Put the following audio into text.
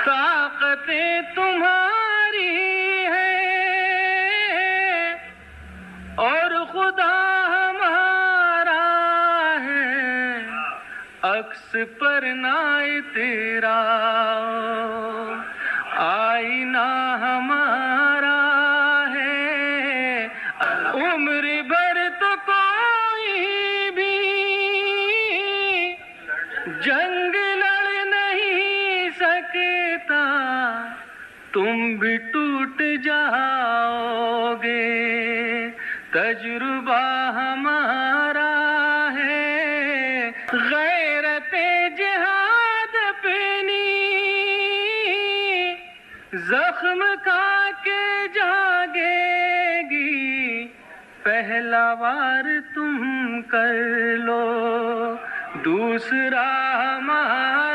طاقتیں تمہاری ہیں اور خدا ہمارا ہے، عکس پر نہ تیرا آئینہ ہمارا ہے، عمر بھر تو کوئی بھی جنگ لڑ نہیں سکتا، تم بھی ٹوٹ جاؤ گے، تجربہ ہمارا ہے، غیرت جہاد اپنی زخم کھا کے جاگے گی، پہلا وار تم کر لو، دوسرا ہمارا